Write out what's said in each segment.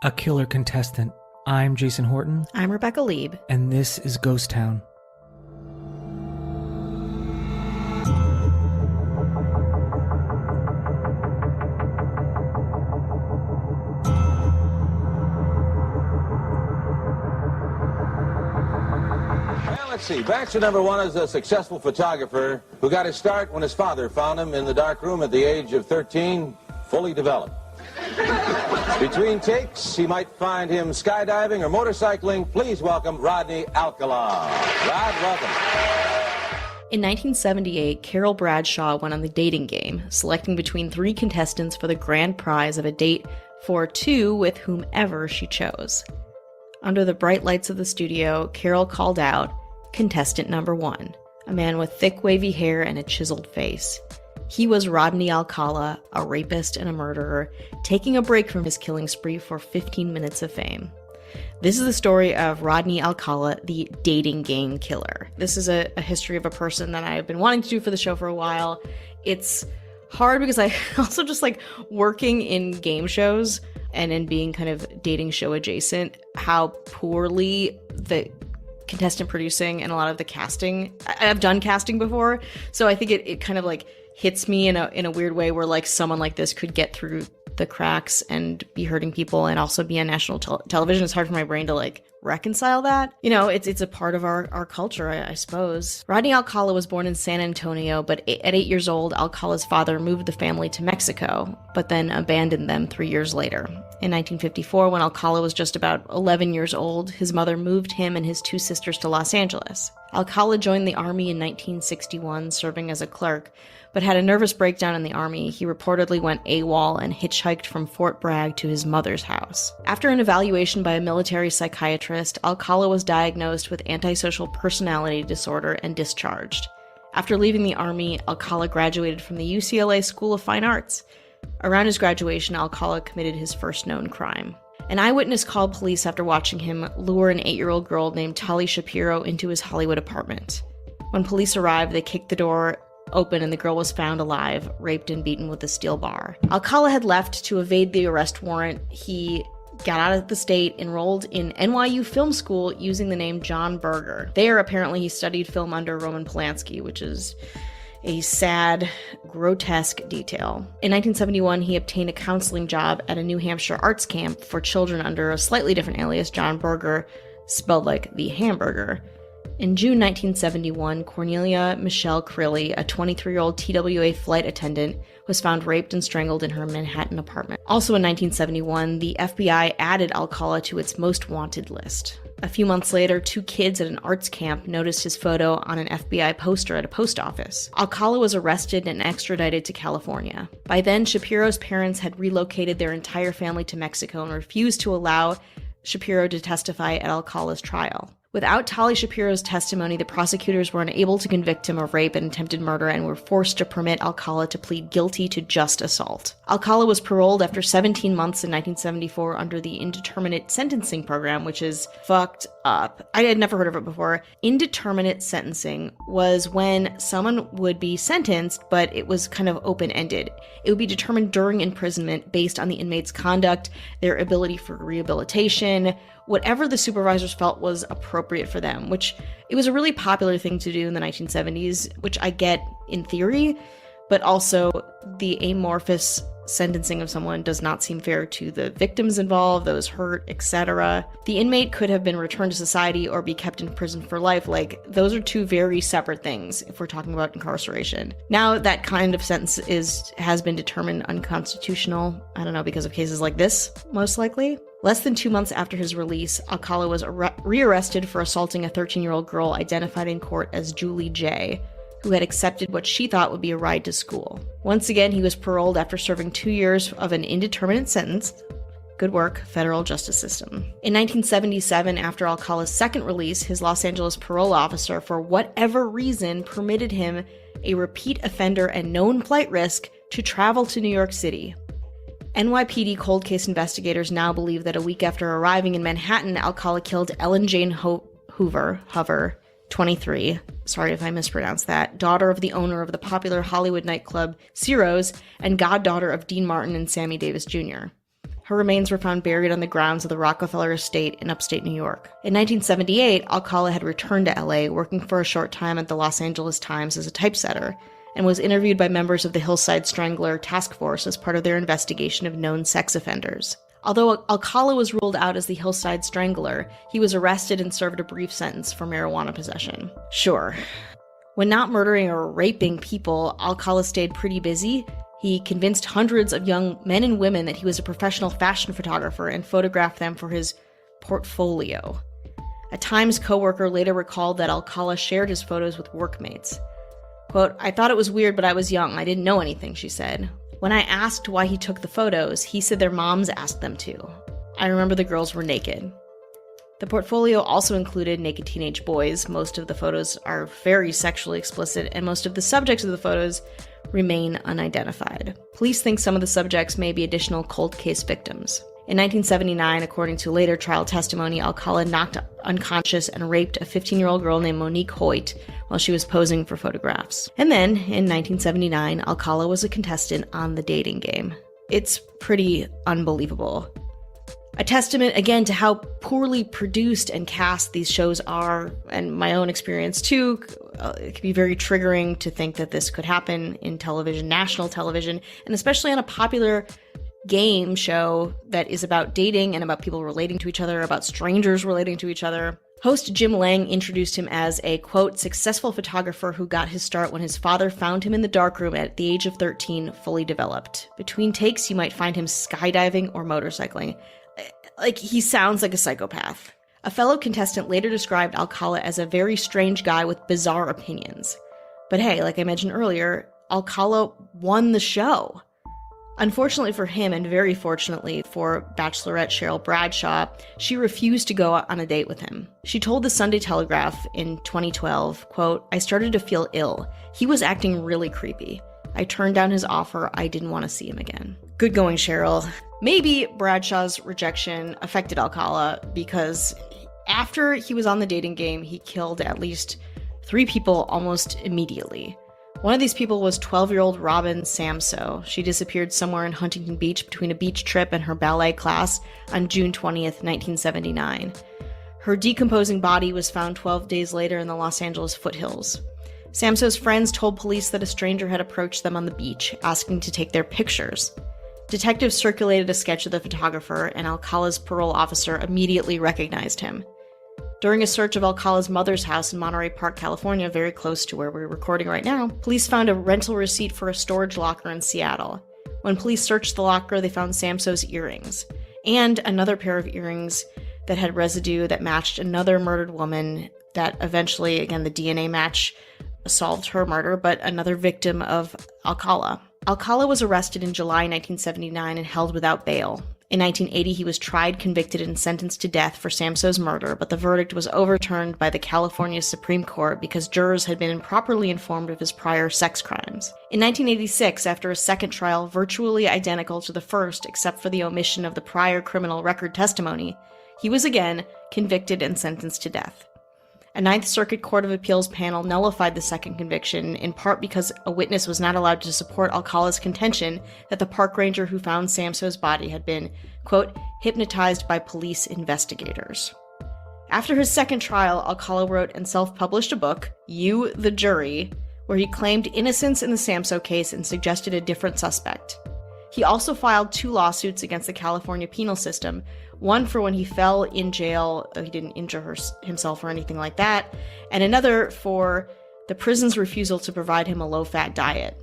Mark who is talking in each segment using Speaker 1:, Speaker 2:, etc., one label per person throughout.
Speaker 1: A killer contestant. I'm Jason Horton.
Speaker 2: I'm Rebecca Lieb.
Speaker 1: And this is Ghost Town.
Speaker 3: Let's see. Bachelor number one is a successful photographer who got his start when his father found him in the dark room at the age of 13, fully developed. Between takes, he might find him skydiving or motorcycling. Please welcome Rodney Alcala. Rod, welcome.
Speaker 2: In 1978, Carol Bradshaw went on the dating game, selecting between 3 contestants for the grand prize of a date for 2 with whomever she chose. Under the bright lights of the studio, Carol called out contestant number 1, a man with thick wavy hair and a chiseled face. He was Rodney Alcala, a rapist and a murderer, taking a break from his killing spree for 15 minutes of fame. This is the story of Rodney Alcala, the dating game killer. This is a history of a person that I've been wanting to do for the show for a while. It's hard because I also just like working in game shows and in being kind of dating show adjacent, how poorly the contestant producing and a lot of the casting, I've done casting before, so I think it kind of like hits me in a weird way where like someone like this could get through the cracks and be hurting people and also be on national television. It's hard for my brain to like reconcile that. You know, it's a part of our culture, I suppose. Rodney Alcala was born in San Antonio, but at 8 years old, Alcala's father moved the family to Mexico, but then abandoned them 3 years later. In 1954, when Alcala was just about 11 years old, his mother moved him and his 2 sisters to Los Angeles. Alcala joined the Army in 1961, serving as a clerk, but had a nervous breakdown in the Army. He reportedly went AWOL and hitchhiked from Fort Bragg to his mother's house. After an evaluation by a military psychiatrist, Alcala was diagnosed with antisocial personality disorder and discharged. After leaving the Army, Alcala graduated from the UCLA School of Fine Arts. Around his graduation, Alcala committed his first known crime. An eyewitness called police after watching him lure an 8-year-old girl named Tali Shapiro into his Hollywood apartment. When police arrived, they kicked the door open and the girl was found alive, raped and beaten with a steel bar. Alcala had left to evade the arrest warrant. He got out of the state, enrolled in NYU Film School using the name John Berger. There, apparently, he studied film under Roman Polanski, which is a sad, grotesque detail. In 1971, he obtained a counseling job at a New Hampshire arts camp for children under a slightly different alias, John Berger, spelled like the hamburger. In June 1971, Cornelia Michelle Crilly, a 23-year-old TWA flight attendant, was found raped and strangled in her Manhattan apartment. Also in 1971, the FBI added Alcala to its most wanted list. A few months later, 2 kids at an arts camp noticed his photo on an FBI poster at a post office. Alcala was arrested and extradited to California. By then, Shapiro's parents had relocated their entire family to Mexico and refused to allow Shapiro to testify at Alcala's trial. Without Tali Shapiro's testimony, the prosecutors were unable to convict him of rape and attempted murder and were forced to permit Alcala to plead guilty to just assault. Alcala was paroled after 17 months in 1974 under the indeterminate sentencing program, which is fucked up. I had never heard of it before. Indeterminate sentencing was when someone would be sentenced, but it was kind of open-ended. It would be determined during imprisonment based on the inmate's conduct, their ability for rehabilitation, whatever the supervisors felt was appropriate for them, which it was a really popular thing to do in the 1970s, which I get in theory, but also the amorphous sentencing of someone does not seem fair to the victims involved, those hurt, etc. The inmate could have been returned to society or be kept in prison for life. Like, those are 2 very separate things if we're talking about incarceration. Now that kind of sentence has been determined unconstitutional, I don't know, because of cases like this, most likely. Less than 2 months after his release, Alcala was rearrested for assaulting a 13-year-old girl identified in court as Julie J., who had accepted what she thought would be a ride to school. Once again, he was paroled after serving 2 years of an indeterminate sentence. Good work, federal justice system. In 1977, after Alcala's second release, his Los Angeles parole officer, for whatever reason, permitted him, a repeat offender and known flight risk, to travel to New York City. NYPD cold case investigators now believe that a week after arriving in Manhattan, Alcala killed Ellen Jane Hoover, 23, sorry if I mispronounced that, daughter of the owner of the popular Hollywood nightclub Ciro's and goddaughter of Dean Martin and Sammy Davis Jr. Her remains were found buried on the grounds of the Rockefeller Estate in upstate New York. In 1978, Alcala had returned to LA, working for a short time at the Los Angeles Times as a typesetter, and was interviewed by members of the Hillside Strangler Task Force as part of their investigation of known sex offenders. Although Alcala was ruled out as the Hillside Strangler, he was arrested and served a brief sentence for marijuana possession. Sure. When not murdering or raping people, Alcala stayed pretty busy. He convinced hundreds of young men and women that he was a professional fashion photographer and photographed them for his portfolio. A Times coworker later recalled that Alcala shared his photos with workmates. Quote, "I thought it was weird, but I was young. I didn't know anything," she said. When I asked why he took the photos, he said their moms asked them to. I remember the girls were naked. The portfolio also included naked teenage boys. Most of the photos are very sexually explicit, and most of the subjects of the photos remain unidentified. Police think some of the subjects may be additional cold case victims. In 1979, according to later trial testimony, Alcala knocked unconscious and raped a 15-year-old girl named Monique Hoyt while she was posing for photographs. And then, in 1979, Alcala was a contestant on The Dating Game. It's pretty unbelievable. A testament, again, to how poorly produced and cast these shows are, and my own experience too. It can be very triggering to think that this could happen in television, national television, and especially on a popular game show that is about dating and about people relating to each other, about strangers relating to each other. Host Jim Lang introduced him as a, quote, successful photographer who got his start when his father found him in the darkroom at the age of 13, fully developed. Between takes, you might find him skydiving or motorcycling. Like, he sounds like a psychopath. A fellow contestant later described Alcala as a very strange guy with bizarre opinions. But hey, like I mentioned earlier, Alcala won the show. Unfortunately for him, and very fortunately for Bachelorette Cheryl Bradshaw, she refused to go on a date with him. She told the Sunday Telegraph in 2012, quote, "I started to feel ill. He was acting really creepy. I turned down his offer. I didn't want to see him again." Good going, Cheryl. Maybe Bradshaw's rejection affected Alcala because after he was on The Dating Game, he killed at least 3 people almost immediately. One of these people was 12-year-old Robin Samso. She disappeared somewhere in Huntington Beach between a beach trip and her ballet class on June 20th, 1979. Her decomposing body was found 12 days later in the Los Angeles foothills. Samso's friends told police that a stranger had approached them on the beach, asking to take their pictures. Detectives circulated a sketch of the photographer, and Alcala's parole officer immediately recognized him. During a search of Alcala's mother's house in Monterey Park, California, very close to where we're recording right now, police found a rental receipt for a storage locker in Seattle. When police searched the locker, they found Samso's earrings, and another pair of earrings that had residue that matched another murdered woman that eventually, again, the DNA match solved her murder, but another victim of Alcala. Alcala was arrested in July 1979 and held without bail. In 1980, he was tried, convicted, and sentenced to death for Samso's murder, but the verdict was overturned by the California Supreme Court because jurors had been improperly informed of his prior sex crimes. In 1986, after a second trial virtually identical to the first except for the omission of the prior criminal record testimony, he was again convicted and sentenced to death. A Ninth Circuit Court of Appeals panel nullified the second conviction, in part because a witness was not allowed to support Alcala's contention that the park ranger who found Samso's body had been, quote, hypnotized by police investigators. After his second trial, Alcala wrote and self-published a book, You, the Jury, where he claimed innocence in the Samso case and suggested a different suspect. He also filed 2 lawsuits against the California penal system, one for when he fell in jail, though he didn't injure himself or anything like that, and another for the prison's refusal to provide him a low-fat diet.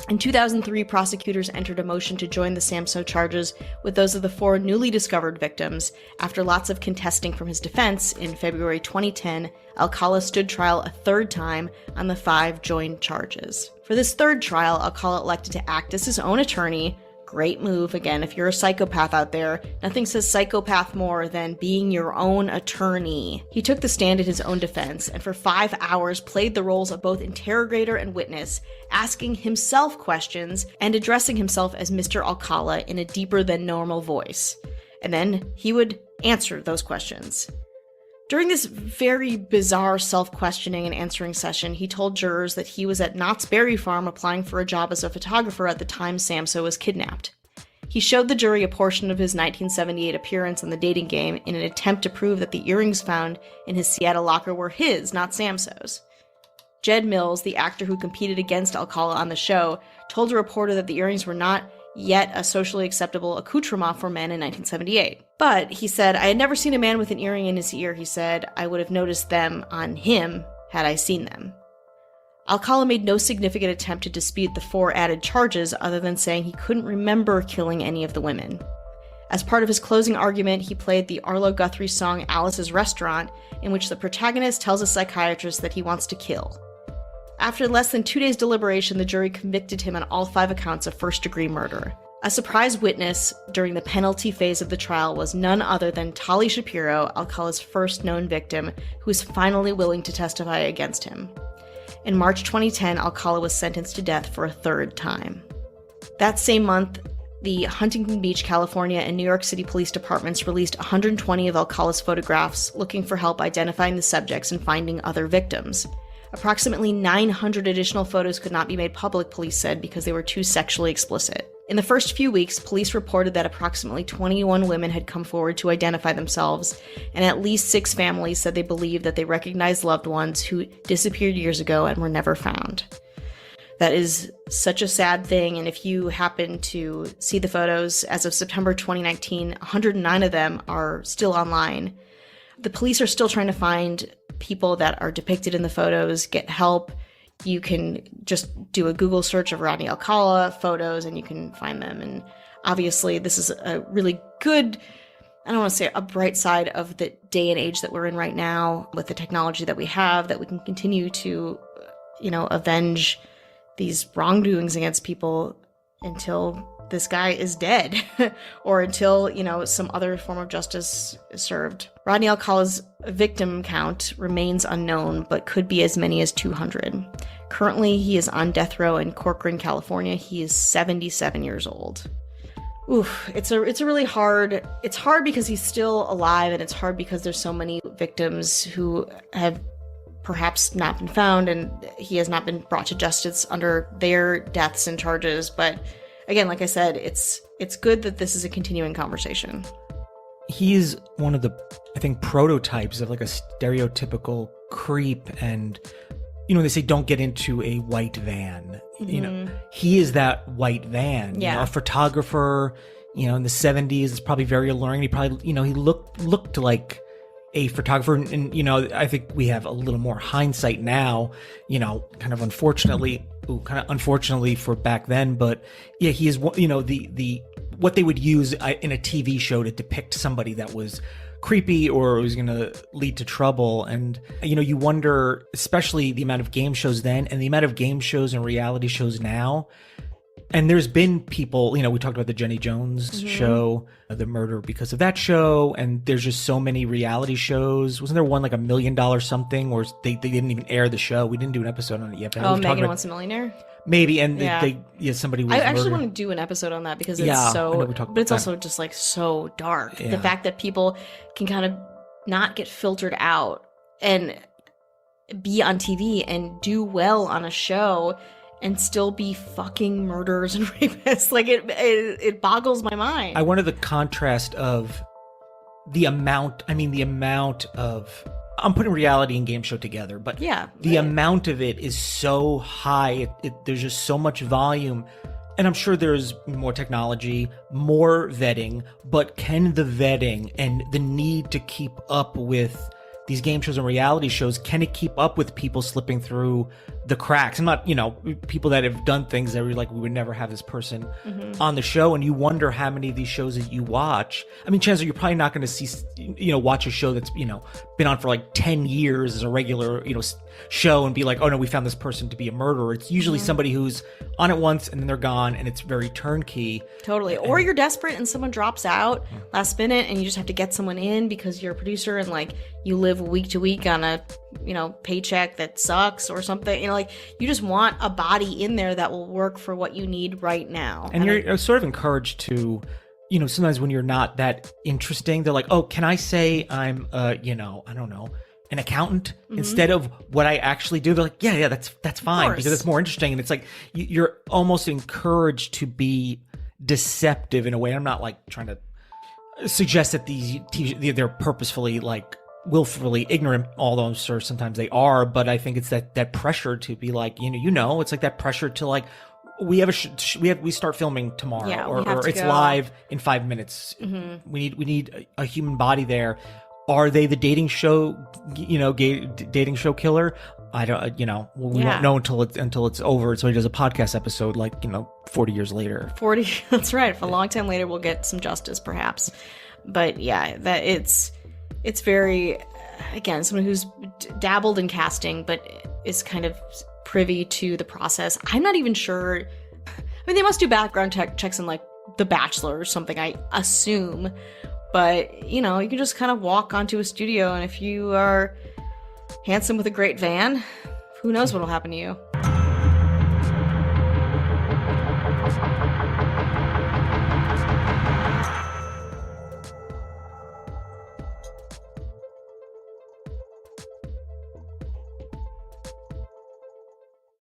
Speaker 2: In 2003, prosecutors entered a motion to join the Samso charges with those of the 4 newly discovered victims. After lots of contesting from his defense, in February 2010, Alcala stood trial a 3rd time on the 5 joined charges. For this 3rd trial, Alcala elected to act as his own attorney. Great move. Again, if you're a psychopath out there, nothing says psychopath more than being your own attorney. He took the stand in his own defense and for 5 hours played the roles of both interrogator and witness, asking himself questions and addressing himself as Mr. Alcala in a deeper than normal voice. And then he would answer those questions. During this very bizarre self-questioning and answering session, he told jurors that he was at Knott's Berry Farm applying for a job as a photographer at the time Samso was kidnapped. He showed the jury a portion of his 1978 appearance on the dating game in an attempt to prove that the earrings found in his Seattle locker were his, not Samso's. Jed Mills, the actor who competed against Alcala on the show, told a reporter that the earrings were not yet a socially acceptable accoutrement for men in 1978. But, he said, I had never seen a man with an earring in his ear, he said. I would have noticed them on him had I seen them. Alcala made no significant attempt to dispute the 4 added charges other than saying he couldn't remember killing any of the women. As part of his closing argument, he played the Arlo Guthrie song Alice's Restaurant, in which the protagonist tells a psychiatrist that he wants to kill. After less than 2 days' deliberation, the jury convicted him on all 5 accounts of first-degree murder. A surprise witness during the penalty phase of the trial was none other than Tali Shapiro, Alcala's first known victim, who was finally willing to testify against him. In March 2010, Alcala was sentenced to death for a 3rd time. That same month, the Huntington Beach, California, and New York City police departments released 120 of Alcala's photographs, looking for help identifying the subjects and finding other victims. Approximately 900 additional photos could not be made public, police said, because they were too sexually explicit. In the first few weeks, police reported that approximately 21 women had come forward to identify themselves, and at least 6 families said they believed that they recognized loved ones who disappeared years ago and were never found. That is such a sad thing, and if you happen to see the photos, as of September 2019, 109 of them are still online. The police are still trying to find people that are depicted in the photos, get help. You can just do a Google search of Rodney Alcala photos and you can find them. And obviously this is a really good, I don't want to say a bright side of the day and age that we're in right now with the technology that we have, that we can continue to, avenge these wrongdoings against people until this guy is dead or until, some other form of justice is served. Rodney Alcala's victim count remains unknown, but could be as many as 200. Currently, he is on death row in Corcoran, California. He is 77 years old. Oof, it's a really hard, it's hard because he's still alive, and it's hard because there's so many victims who have perhaps not been found and he has not been brought to justice under their deaths and charges. But again, like I said, it's good that this is a continuing conversation.
Speaker 1: He's one of the, I think, prototypes of like a stereotypical creep. And, they say don't get into a white van.
Speaker 2: Mm-hmm.
Speaker 1: He is that white van.
Speaker 2: Yeah.
Speaker 1: A photographer, in the 70s, is probably very alluring. He probably, he looked like a photographer. And, I think we have a little more hindsight now, kind of unfortunately for back then. But yeah, he is, the what they would use in a TV show to depict somebody that was creepy or was going to lead to trouble. And, you wonder, especially the amount of game shows then and the amount of game shows and reality shows now. And there's been people, we talked about the Jenny Jones show, the murder because of that show. And there's just so many reality shows. Wasn't there one like $1 million something where they didn't even air the show? We didn't do an episode on it yet. But
Speaker 2: Megan Wants a Millionaire?
Speaker 1: Maybe, and somebody was
Speaker 2: I actually
Speaker 1: murdered.
Speaker 2: want to do an episode on that because it's but it's also just like so dark.
Speaker 1: Yeah.
Speaker 2: The fact that people can kind of not get filtered out and be on TV and do well on a show and still be fucking murderers and rapists. Like it boggles my mind.
Speaker 1: I wanted the contrast of the amount of, I'm putting reality and game show together, but the amount of it is so high. There's just so much volume. And I'm sure there's more technology, more vetting, but can the vetting and the need to keep up with these game shows and reality shows, can it keep up with people slipping through the cracks? I'm not, people that have done things that were like, we would never have this person on the show. And you wonder how many of these shows that you watch. I mean, chances are you're probably not going to see, watch a show that's, been on for like 10 years as a regular, show and be like, oh no, we found this person to be a murderer. It's usually somebody who's on it once and then they're gone, and it's very turnkey.
Speaker 2: Totally. Or you're desperate and someone drops out last minute and you just have to get someone in because you're a producer and like you live week to week on a, paycheck that sucks or something. You just want a body in there that will work for what you need right now.
Speaker 1: And you're sort of encouraged to, sometimes when you're not that interesting, they're like, oh, can I say I'm, I don't know, an accountant instead of what I actually do? They're like, yeah, that's fine because it's more interesting. And it's like you're almost encouraged to be deceptive in a way. I'm not like trying to suggest that they're purposefully like willfully ignorant, although I'm sure sometimes they are. But I think it's that pressure to be like, it's like that pressure to like, we start filming tomorrow, or it's live in 5 minutes. Mm-hmm. We need a human body there. Are they the dating show, dating show killer? I don't, we won't know until it's over. So he does a podcast episode, 40 years later. 40.
Speaker 2: That's right. For a long time later, we'll get some justice, perhaps. But yeah, that it's very, again, someone who's dabbled in casting, but is kind of privy to the process. I'm not even sure. I mean, they must do background checks in like The Bachelor or something, I assume. But, you can just kind of walk onto a studio, and if you are handsome with a great van, who knows what will happen to you.